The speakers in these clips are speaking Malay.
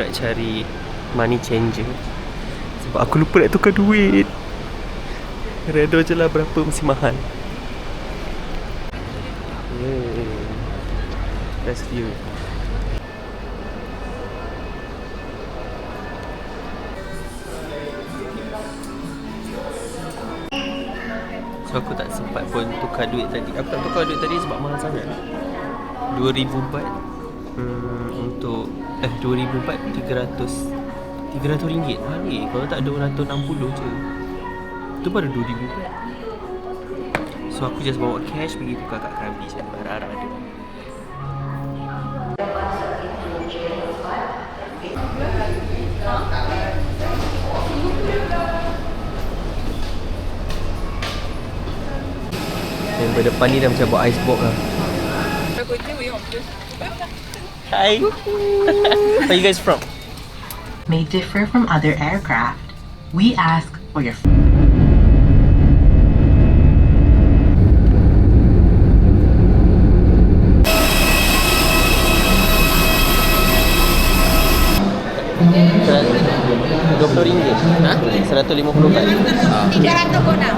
nak cari money changer sebab aku lupa nak tukar duit. Redo je lah berapa mesti mahal. Best view. So aku tak sempat pun tukar duit tadi. Aku tak tukar duit tadi sebab mahal sangat. 2000 baht untuk 2000 baht 300 ringgit. Hari kalau tak 260 je. Tu baru 2000 baht. So aku just bawa cash pergi tukar kat Krabi je. Harap-harap ada. Yang berdepan ni dah macam buat icebox lah. Hi. Where you guys from? May differ from other aircraft. We ask for your RM20. Ha? 150 baht. 300 ko na.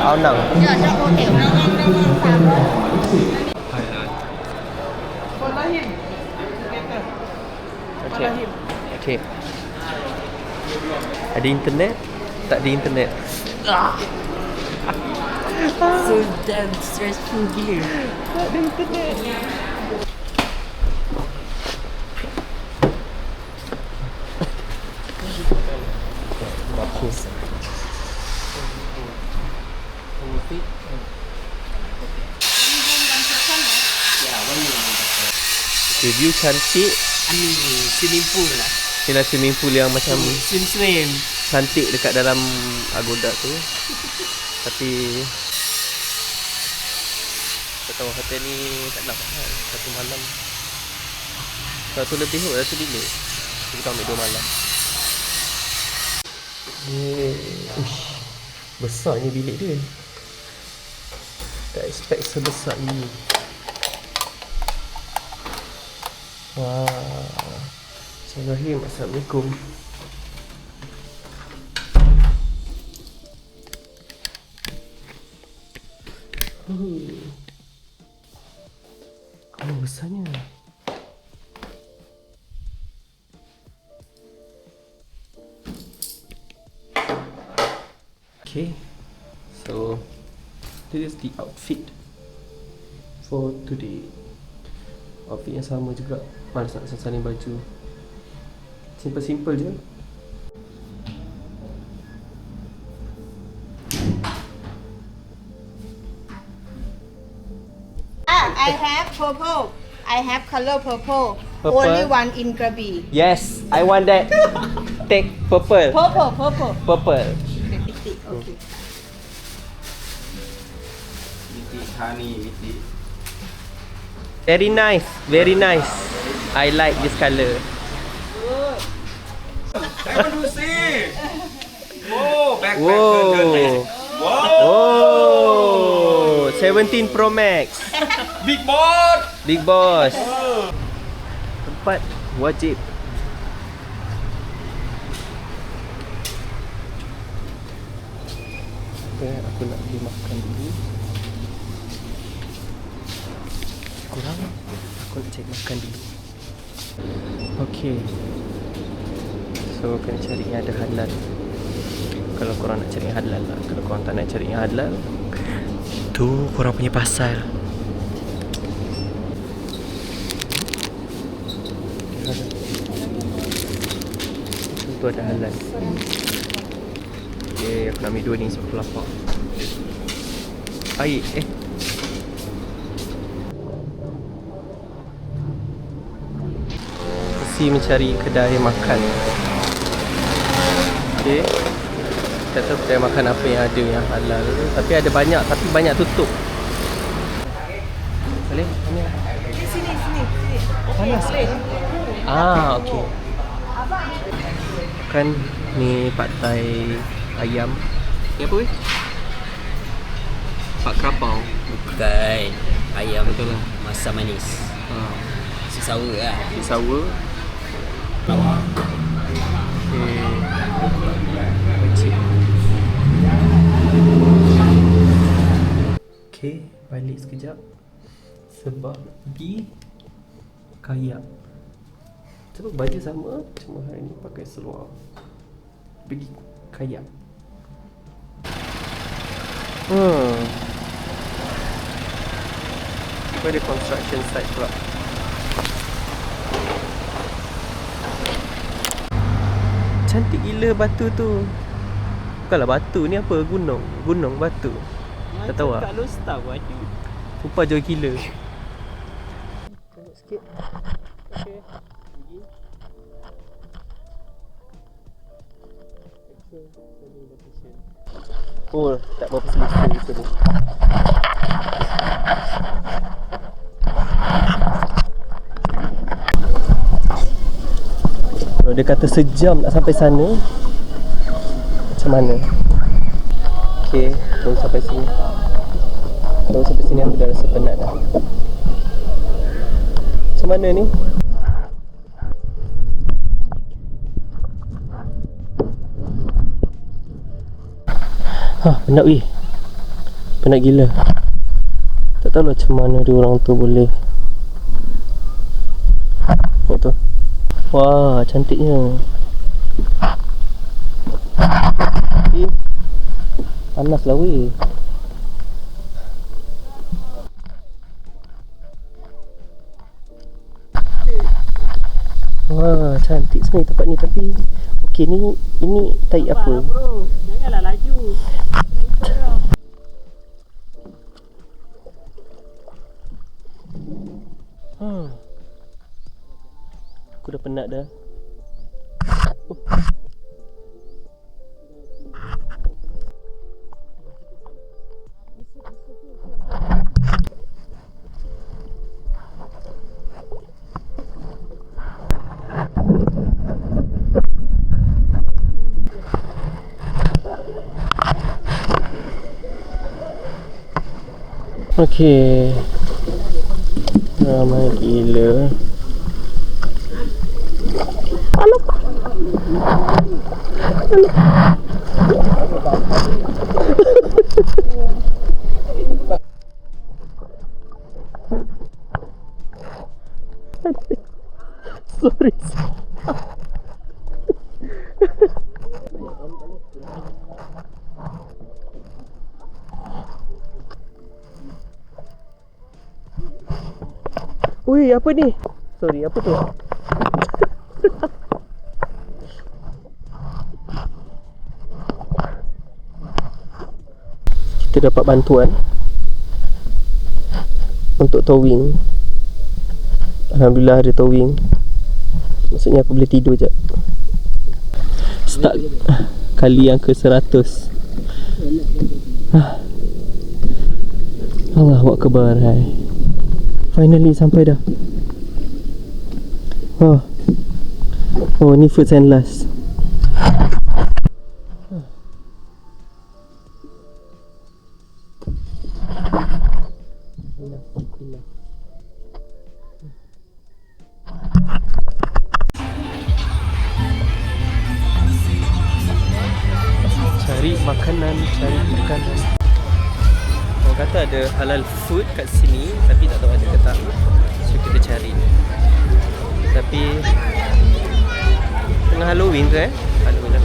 Oh, nang. Ya, sa hotel. Okay. Okay. Ada internet? Tak ada internet. So damn stressful gila. Tak ada internet. Bagus. Okay, view cantik. Ani swimming pool lah. Inilah swimming pool yang macam Swim. cantik dekat dalam Agoda tu. Tapi tak tahu hotel ni tak nak mahal. Satu malam 100 lebih kot, 100 bilik. Kita ambil 2 malam. Uish, besarnya bilik dia. Tak expect sebesar ini. Wah. Bismillahirrahmanirrahim. Assalamualaikum. Oh, besarnya. Okay. So, this is the outfit for today. Outfit yang sama juga. Malas nak salin baju. Simple-simple je. I have purple. I have color purple. Purple? Only one in Krabi. Yes, I want that. Take purple. Purple. Purple. Okay. Very nice. Very nice. I like this color. Whoa. Whoa. 17 Pro Max. Big boss. Big boss. Tempat wajib. Okay, aku nak pergi makan dulu. Kurang. Aku nak cari makan dulu. Okay. So kena cari yang ada halal. Kalau korang nak cari yang halal lah. Kalau korang tak nak cari yang halal, tu korang punya pasal. Tu ada halal. Okay, aku nak ambil 2 ni sebab aku lapar. Air, mesti mencari kedai makan. Okay. Tak tahu kedai makan apa yang ada yang halal. Tapi ada banyak, tapi banyak tutup. Boleh? Sini. Panas. Ah, okey. Kan ni pad thai ayam. Ni apa weh? Pak Krapau. Bukan. Ayam Betul lah. masak manis. Ha. Si sour lah. Sour. Okay, balik sekejap sebab pergi kayak. Sebab baju sama, cuma hari ni pakai seluar. Pergi kayak. Pada construction site pula. Cantik gila batu tu. Bukanlah batu ni, apa? Gunung. Gunung batu. Tak tahu lah. Kat Lostar pun ada. Sumpah jauh gila. Tengok sikit. Okay. Oh, tak berapa selesai kita ni. Kalau dia kata sejam nak sampai sana, macam mana? Okay, baru sampai sini. Baru sampai sini aku dah rasa penat dah. Macam mana ni? Penat weh. Penat gila. Tak tahu lah macam mana dia orang tu boleh. Tengok tu. Wah, cantiknya. Panas lah weh. Wah, cantik sebenarnya tempat ni, tapi okey, ni ini taik apa? Bro, janganlah laju. Aku dah penat dah. Okey. Ramai gila. Sorry. Ui, apa ni? Sorry, apa tu? Kita dapat bantuan untuk towing. Alhamdulillah ada towing. Maksudnya aku boleh tidur je. Start kali yang ke 100. Allahu Akbar. Hai. Finally sampai dah. Oh, ni first and last. Cari makanan. Orang kata ada halal food kat sini, tapi tak tahu ada ke tak. So kita cari. Tapi tengah Halloween tu Halloween lah.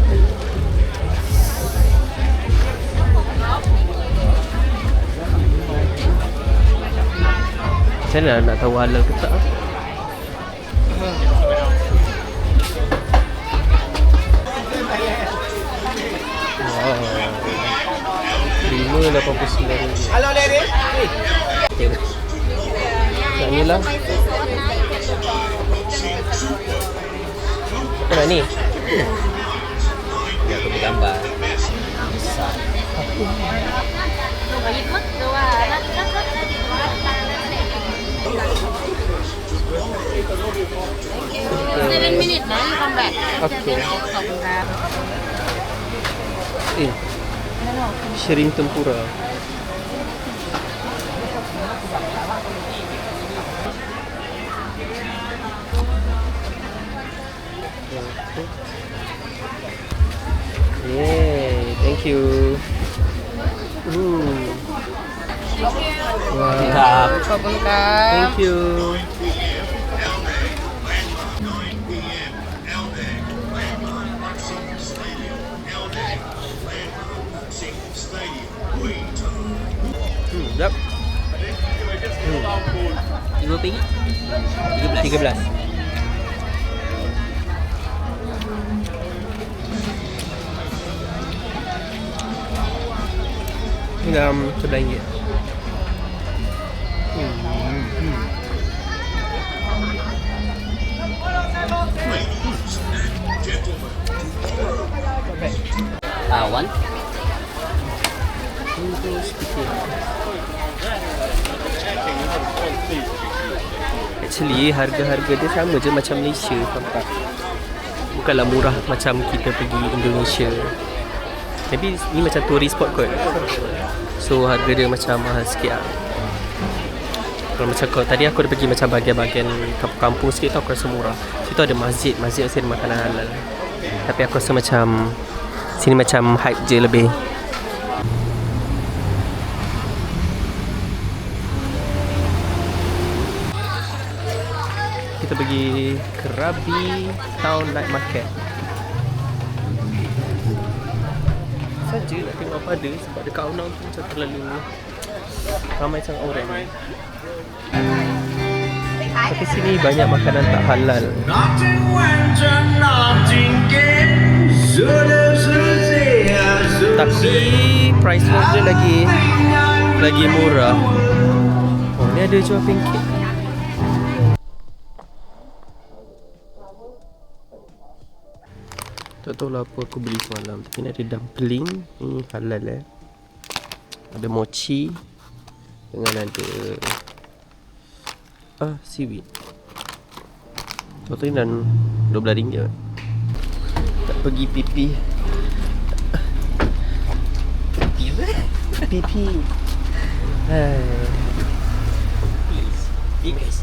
Macam mana nak tahu halal ke tak? RM5.89. Hello, lady. Nak ni lah. Apa nak ni? Dia aku bergambar. Besar. Seven minutes, now you come back. Okay. Shrimp tempura. Thank you. Wow. ครับ ขอบคุณครับ Thank you. Jap. RM5? 13. Ini dalam RM11. One? Actually harga-harga dia sama je macam Malaysia, nampak. Bukanlah murah macam kita pergi Indonesia. Maybe ni macam tourist spot kot. So harga dia macam mahal sikit lah. Kalau macam tadi aku ada pergi macam bahagian-bahagian kampung sikit tu aku rasa murah. Situ ada masjid mesti ada makanan halal. Tapi aku rasa macam sini macam hype je lebih. Kita pergi Krabi Town Night Market. Saja nak tengok apa ada sebab dekat Aunang tu macam terlalu ramai sangat orang. Tapi sini banyak makanan tak halal. Tapi price wise dia lagi murah. Oh, ni ada jual pancake. Tak tahu lah apa aku beli semalam. Tapi ni ada dumpling. Ni halal Ada mochi. Dengan ada seaweed. Total ni dan RM12. Tak pergi pipi. Pipi. Please. Guys.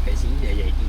Kat sini dah jadi.